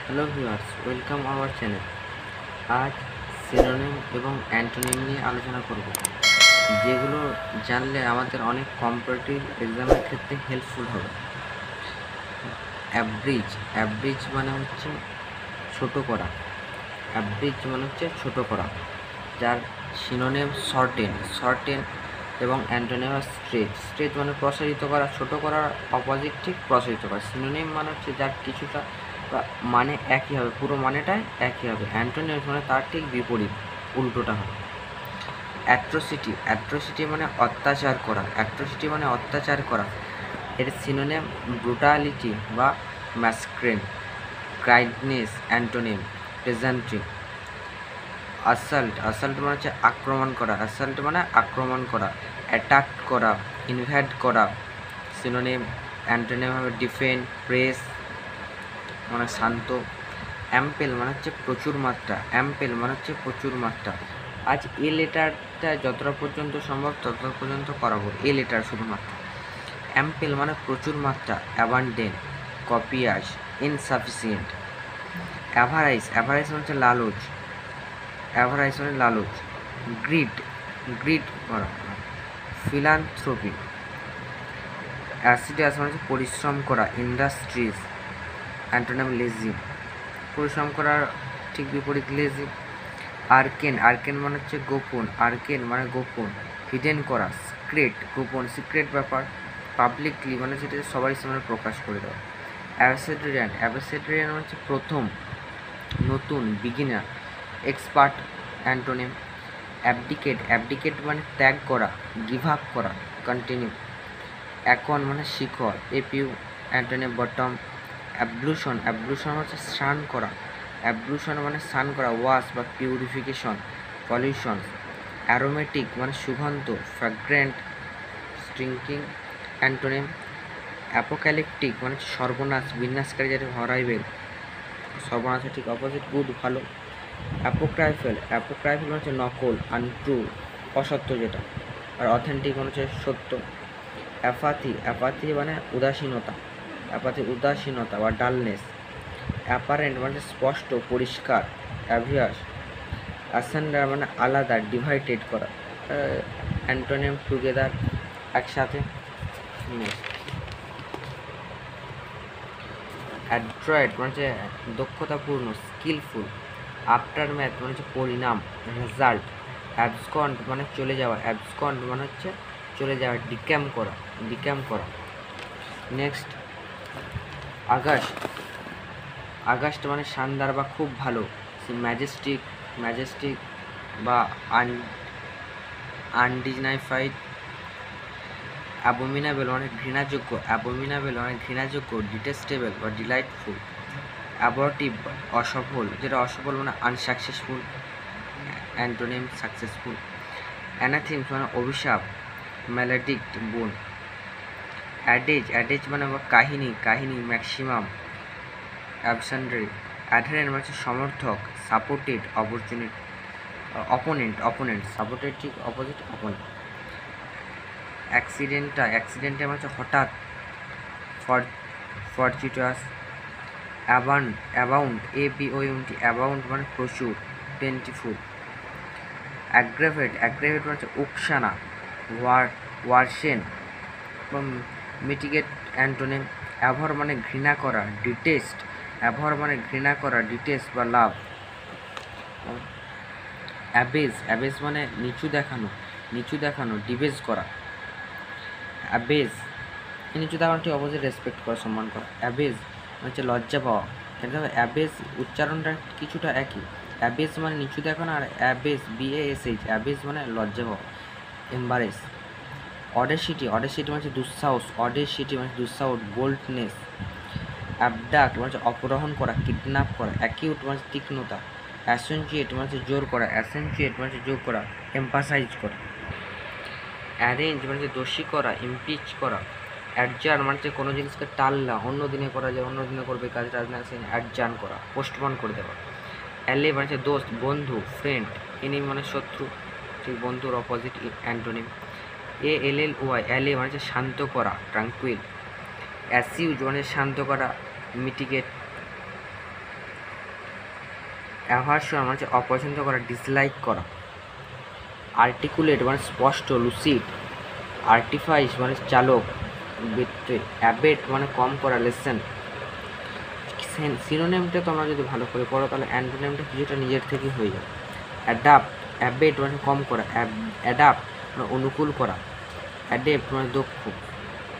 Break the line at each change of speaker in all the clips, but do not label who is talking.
Hello viewers, welcome our channel. আজ synonym এবং antonym নিয়ে আলোচনা করব, যেগুলো জানলে আমাদের অনেক কম্পিটিটিভ এক্সামের ক্ষেত্রে হেল্পফুল হবে। অ্যাব্রিজ মানে হচ্ছে ছোট করা। অ্যাব্রিজ মানে হচ্ছে ছোট করা, যার সিনোনিম শর্টেন এবং অ্যান্টোনিম স্ট্রেচ মানে প্রসারিত করা। ছোট করার অপোজিট ঠিক প্রসারিত করা। সিনোনিম মানে হচ্ছে যার কিছুটা মানে একই হবে, পুরো মানেটাই একই হবে। অ্যান্টোনিম মানে তার ঠিক বিপরীত, উল্টোটা হবে। অ্যাট্রোসিটি মানে অত্যাচার করা। এর সিনোনিম ব্রুটালিটি বা massacre. Kindness antonym pleasantry. Assault মানে হচ্ছে আক্রমণ করা। অ্যাটাক করা, ইনভ্যাড করা। সিনোনিম অ্যান্টোনিম হবে ডিফেন্ড, প্রেস মানে শান্ত। অ্যাম্পেল মানে হচ্ছে প্রচুর মাত্রা। আজ এ লেটারটা যতটা পর্যন্ত সম্ভব ততটা পর্যন্ত করাবো, এ লেটার শুধুমাত্র। অ্যাম্পেল মানে প্রচুর মাত্রা। Abundant, কপিয়াস, insufficient. অ্যাভারাইজ মানে হচ্ছে লালচ। গ্রিড করা। ফিলান্থ্রপি। অ্যাসিডাস মানে হচ্ছে পরিশ্রম করা। ইন্ডাস্ট্রিজ অ্যান্টোনিম লেজি, পরিশ্রম করার ঠিক বিপরীত লেজি। আর্কেন মানে হচ্ছে গোপন। হিডেন করা। সিক্রেট ব্যাপার। পাবলিকলি মানে যেটা সবারই সামনে প্রকাশ করে দেওয়া। অ্যাবসেটেরিয়ান মানে হচ্ছে প্রথম, নতুন, বিগিনার। Expert antonym. অ্যাবডিকেট মানে ত্যাগ করা, গিভ আপ করা, কন্টিনিউ। অ্যাকন মানে শিখর। এপিউ অ্যান্টোনিম বটম। অ্যাবলুশন হচ্ছে স্নান করা। ওয়াশ বা পিউরিফিকেশন, পলিউশন। অ্যারোমেটিক মানে সুগন্ধ। ফ্র্যাগ্রেন্ট, স্টিংকিং অ্যান্টোনিম। অ্যাপোক্যালিপটিক মানে সর্বনাশ, বিনাশকারী, যেটা হরাইবেল, সর্বনাশের ঠিক অপোজিট, গুড, ভালো। অ্যাপোক্রাইফাল মানে হচ্ছে নকল, আনট্রু, অসত্য যেটা। আর অথেন্টিক মানে হচ্ছে সত্য। অ্যাপাথি মানে উদাসীনতা বা ডালনেস। অ্যাপারেন্ট মানে স্পষ্ট, পরিষ্কার। অ্যাভিয়াস। অ্যাসেন্ডার মানে আলাদা, ডিভাইডেড করা। অ্যান্টোনিম টুগেদার, একসাথে। অ্যাড্রয়েড মানে হচ্ছে দক্ষতাপূর্ণ, স্কিলফুল। আফটারম্যাথ মানে হচ্ছে পরিণাম, রেজাল্ট। অ্যাবসকন্ড মানে চলে যাওয়া। ডিক্যাম করা। নেক্সট, আগস্ট মানে শানদার বা খুব ভালো। ম্যাজেস্টিক বা আনডিগনিফাইড। অ্যাবোমিনেবল মানে ঘৃণাযোগ্য। ডিটেস্টেবল বা ডিলাইটফুল। অ্যাবর্টিভ অসফল, যেটা অসফল মানে আনসাকসেসফুল। Antonym successful. অ্যানাথিমস মানে অভিশাপ, ম্যালেডিক্ট, বোন। অ্যাডেজ মানে কাহিনী, ম্যাক্সিমাম। অ্যাবসেন্ডারি। অ্যাডারেন্ট মানে সমর্থক, সাপোর্টেড, অপরচুনিটি। অপোনেন্ট সাপোর্টেড ঠিক অপোজিট, অপোনেন্ট। অ্যাক্সিডেন্টাল মানে হঠাৎ, ফরচুইটাস। অ্যাবাউন্ড, অ্যাবাউন্ড মানে প্রচুর, প্লেন্টিফুল। অ্যাগ্রাভেট মানে উকসানা, ওয়ারশেন এবং মিটিগেট অ্যান্টোনিম। অ্যাভর মানে ঘৃণা করা, ডিটেস্ট বা লাভ। অ্যাবেজ মানে নিচু দেখানো, ডিবেজ করা। নিচু দেখানো ঠিক অপোজিট, রেসপেক্ট করা, সম্মান করা। অ্যাবেজ হচ্ছে লজ্জা পাওয়া। এটা অ্যাবেজ উচ্চারণটা কিছুটা একই। অ্যাবেজ মানে নিচু দেখানো, আর অ্যাবেজ মানে লজ্জা পাওয়া, এম্বারেস। অডেসিটি মানে দুঃসাহস, বোল্ডনেস। অ্যাবডাক্ট মানে অপহরণ করা, কিডন্যাপ করা। অ্যাকিউট মানে তীক্ষ্ণতা। অ্যাসেনচুয়েট মানে জোর করা, এম্পাসাইজ করা। অ্যারেঞ্জ মানে দোষী করা, ইমপিচ করা। অ্যাডজার্ন মানে কোনো জিনিসকে টাললা, অন্য দিনে করা যায়, অন্য দিনে করবে কাজটা, অ্যাডজার্ন করা, পোস্টপন করে দেওয়া। অ্যালে মানে দোস্ত, বন্ধু, ফ্রেন্ড। এনিমি মানে শত্রু, ঠিক বন্ধুর অপোজিট, অ্যান্টোনিম। অ্যালে মানে শান্ত করা, ট্রাঙ্কুইল। অ্যাসিউজ মানে শান্ত করা, মিটিগেট। অ্যাভারশন মানে হচ্ছে অপছন্দ করা, ডিসলাইক করা। আর্টিকুলেট মানে স্পষ্ট, লুসিড। আর্টিফাইস মানে চালক, বেট্রে। অ্যাবেট মানে কম করা, লেসেন। সিনোনিমটা তোমরা যদি ভালো করে পড়ো তাহলে অ্যান্টোনিমটা কিছুটা নিজের থেকেই হয়ে যাবে। অ্যাডাপ্ট, অ্যাবেট মানে কম করা, অ্যাডাপ্ট মানে অনুকূল করা, অ্যাডেপ্ট মানে দক্ষ,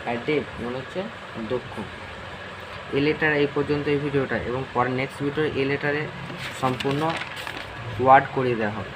অ্যাডেপ্ট মানে হচ্ছে দক্ষ। এ লেটার এই পর্যন্ত এই ভিডিওটা, এবং পরে নেক্সট ভিডিওর এ লেটারে সম্পূর্ণ ওয়ার্ড করিয়ে দেওয়া হবে।